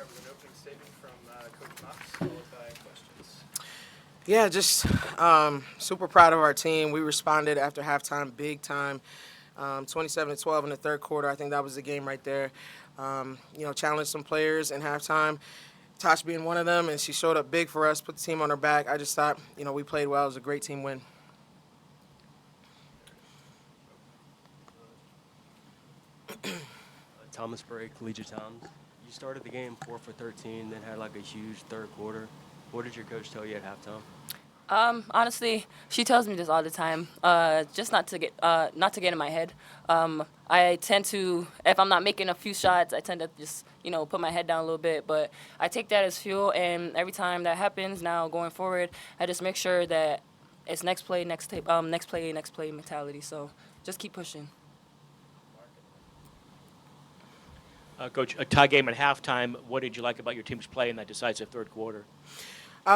start with an opening statement from Coach Mox, followed by questions. Yeah, just super proud of our team. We responded after halftime, big time, 27-12 in the third quarter. I think that was the game right there. Challenged some players in halftime. Tosh being one of them, and she showed up big for us, put the team on her back. I just thought, we played well. It was a great team win. Thomas Bray, Collegiate Times. You started the game 4 for 13, then had like a huge third quarter. What did your coach tell you at halftime? Honestly, she tells me this all the time. Just not to get in my head. I tend to, if I'm not making a few shots, I tend to just put my head down a little bit. But I take that as fuel, and every time that happens, now going forward, I just make sure that it's next play, next play mentality. So just keep pushing. Coach, a tie game at halftime. What did you like about your team's play in that decisive third quarter?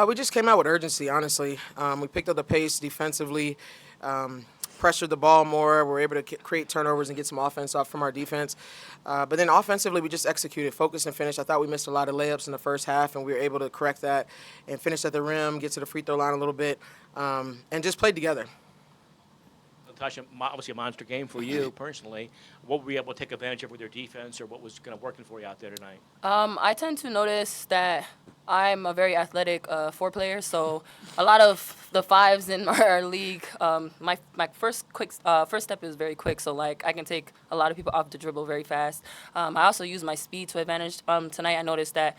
We just came out with urgency, honestly. We picked up the pace defensively, pressured the ball more. We were able to create turnovers and get some offense off from our defense. But then offensively, we just executed, focused, and finished. I thought we missed a lot of layups in the first half, and we were able to correct that and finish at the rim, get to the free throw line a little bit, and just played together. Natasha, obviously a monster game for you personally. What were you able to take advantage of with your defense, or what was kind of working for you out there tonight? I tend to notice that I'm a very athletic player, so a lot of the fives in our league, my first step is very quick, so like I can take a lot of people off the dribble very fast. I also use my speed to advantage. Tonight I noticed that,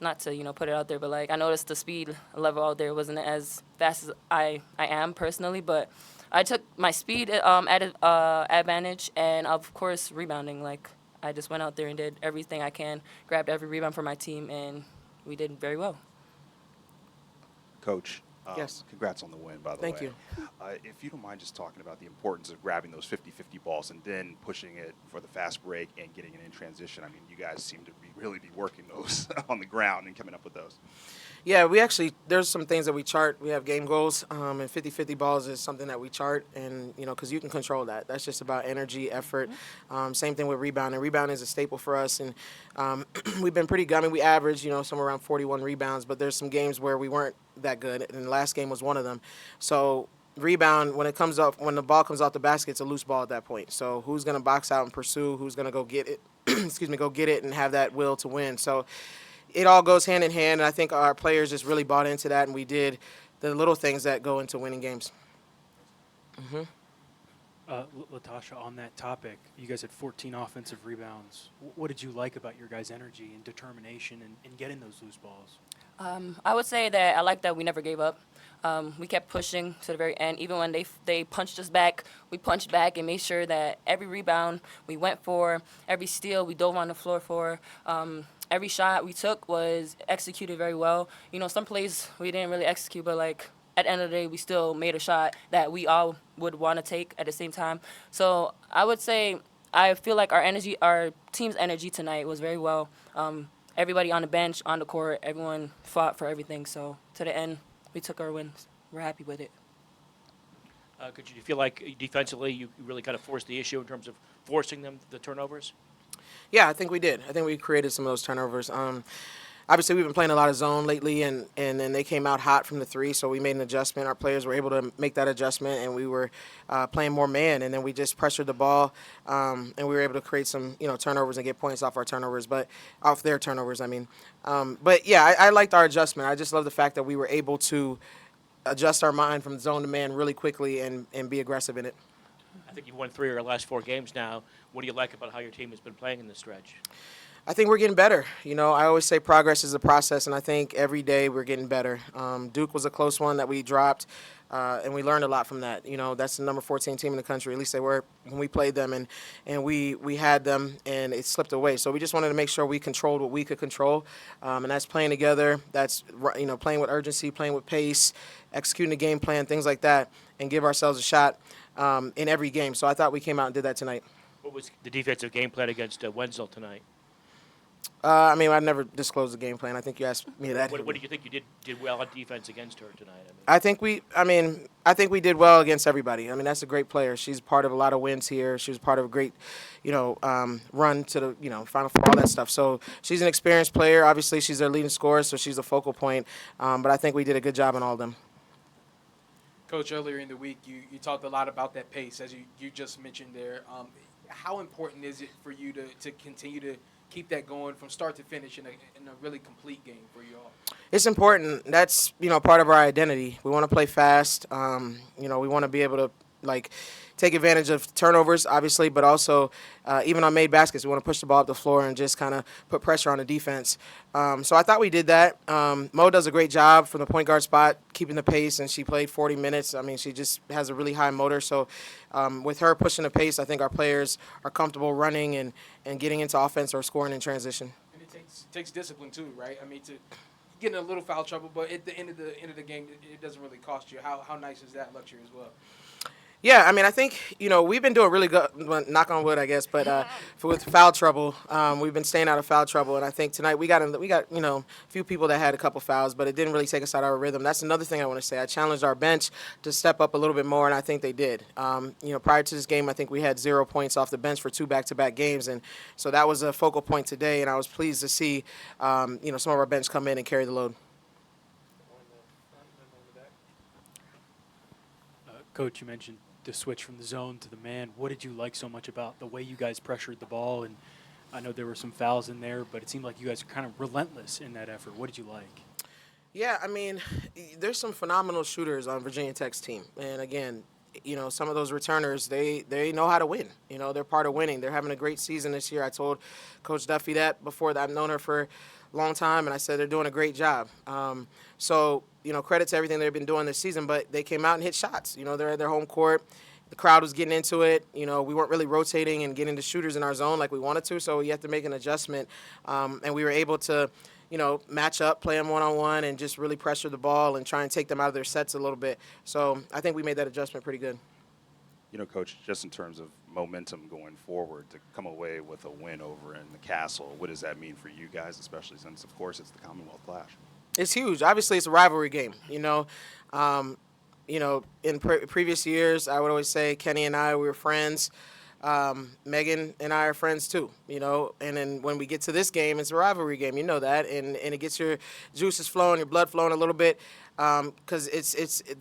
not to put it out there, but like I noticed the speed level out there wasn't as fast as I am personally, but I took my speed advantage, and of course rebounding. Like I just went out there and did everything I can, grabbed every rebound for my team, and we did very well. Coach, yes. Congrats on the win, by the Thank way. you. If you don't mind just talking about the importance of grabbing those 50-50 balls and then pushing it for the fast break and getting it in transition. I mean, you guys seem to really be working those on the ground and coming up with those. Yeah, there's some things that we chart. We have game goals, and 50-50 balls is something that we chart, and, because you can control that. That's just about energy, effort. Same thing with rebounding. Rebounding is a staple for us, and we've been pretty good. I mean, we average, somewhere around 41 rebounds, but there's some games where we weren't that good, and the last game was one of them. So rebound, when the ball comes off the basket, it's a loose ball at that point. So who's going to box out and pursue? Who's going to go get it? Go get it and have that will to win. So it all goes hand in hand, and I think our players just really bought into that, and we did the little things that go into winning games. Mm-hmm. Latasha, on that topic, you guys had 14 offensive rebounds. What did you like about your guys' energy and determination in getting those loose balls? I would say that I like that we never gave up. We kept pushing to the very end. Even when they punched us back, we punched back and made sure that every rebound we went for, every steal we dove on the floor for, every shot we took was executed very well. Some plays we didn't really execute, but like at the end of the day, we still made a shot that we all would want to take at the same time. So I would say I feel like our team's energy tonight was very well. Everybody on the bench, on the court, everyone fought for everything. So to the end, we took our wins. We're happy with it. Do you feel like defensively you really kind of forced the issue in terms of forcing the turnovers? Yeah, I think we did. I think we created some of those turnovers. Obviously, we've been playing a lot of zone lately, and then they came out hot from the three, so we made an adjustment. Our players were able to make that adjustment, and we were playing more man, and then we just pressured the ball, and we were able to create some turnovers and get points off our turnovers, but off their turnovers, I mean. But, yeah, I liked our adjustment. I just love the fact that we were able to adjust our mind from zone to man really quickly and be aggressive in it. I think you've won 3 of your last 4 games now. What do you like about how your team has been playing in this stretch? I think we're getting better. I always say progress is a process, and I think every day we're getting better. Duke was a close one that we dropped, and we learned a lot from that. That's the number 14 team in the country. At least they were when we played them, and we had them, and it slipped away. So we just wanted to make sure we controlled what we could control, and that's playing together. That's playing with urgency, playing with pace, executing the game plan, things like that, and give ourselves a shot in every game. So I thought we came out and did that tonight. What was the defensive game plan against Wenzel tonight? I mean, I never disclosed the game plan. I think you asked me that. What do you think you did well on defense against her tonight? I think we did well against everybody. I mean, that's a great player. She's part of a lot of wins here. She was part of a great, run to the, Final Four, all that stuff. So she's an experienced player. Obviously, she's their leading scorer, so she's a focal point. But I think we did a good job on all of them. Coach, earlier in the week, you talked a lot about that pace, as you just mentioned there. How important is it for you to continue to keep that going from start to finish in a really complete game for you all? It's important. That's, part of our identity. We want to play fast. We want to be able to, take advantage of turnovers, obviously, but also even on made baskets, we want to push the ball up the floor and just kind of put pressure on the defense. So I thought we did that. Mo does a great job from the point guard spot, keeping the pace, and she played 40 minutes. I mean, she just has a really high motor. So with her pushing the pace, I think our players are comfortable running and getting into offense or scoring in transition. And it takes discipline too, right? I mean, to get in a little foul trouble, but at the end of the game, it doesn't really cost you. How nice is that luxury as well? Yeah, I mean, I think, we've been doing really good, well, knock on wood, I guess, but with foul trouble, we've been staying out of foul trouble, and I think tonight we got a few people that had a couple fouls, but it didn't really take us out of our rhythm. That's another thing I want to say. I challenged our bench to step up a little bit more, and I think they did. Prior to this game, I think we had 0 points off the bench for 2 back-to-back games, and so that was a focal point today, and I was pleased to see, some of our bench come in and carry the load. Coach, you mentioned the switch from the zone to the man. What did you like so much about the way you guys pressured the ball? And I know there were some fouls in there, but it seemed like you guys were kind of relentless in that effort. What did you like? Yeah, I mean, there's some phenomenal shooters on Virginia Tech's team. And again, some of those returners, they know how to win. They're part of winning. They're having a great season this year. I told Coach Duffy that before. That I've known her for a long time, and I said they're doing a great job. So credit to everything they've been doing this season, but they came out and hit shots. They're at their home court. The crowd was getting into it. We weren't really rotating and getting the shooters in our zone like we wanted to, so you have to make an adjustment. And we were able to, match up, play them one-on-one, and just really pressure the ball and try and take them out of their sets a little bit. So I think we made that adjustment pretty good. Coach, just in terms of momentum going forward, to come away with a win over in the Castle, what does that mean for you guys, especially since, of course, it's the Commonwealth Clash? It's huge. Obviously, it's a rivalry game. In previous years, I would always say Kenny and I, we were friends. Megan and I are friends too, and then when we get to this game, it's a rivalry game, that, and it gets your juices flowing, your blood flowing a little bit, because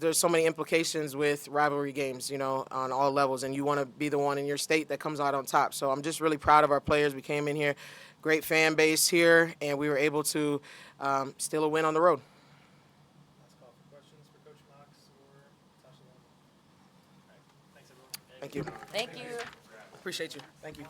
there's so many implications with rivalry games, on all levels, and you want to be the one in your state that comes out on top. So I'm just really proud of our players. We came in here, great fan base here, and we were able to steal a win on the road. Last call for questions for Coach Knox or Tasha London. All right, thanks everyone. Thank you. Thank you. Appreciate you. Thank you.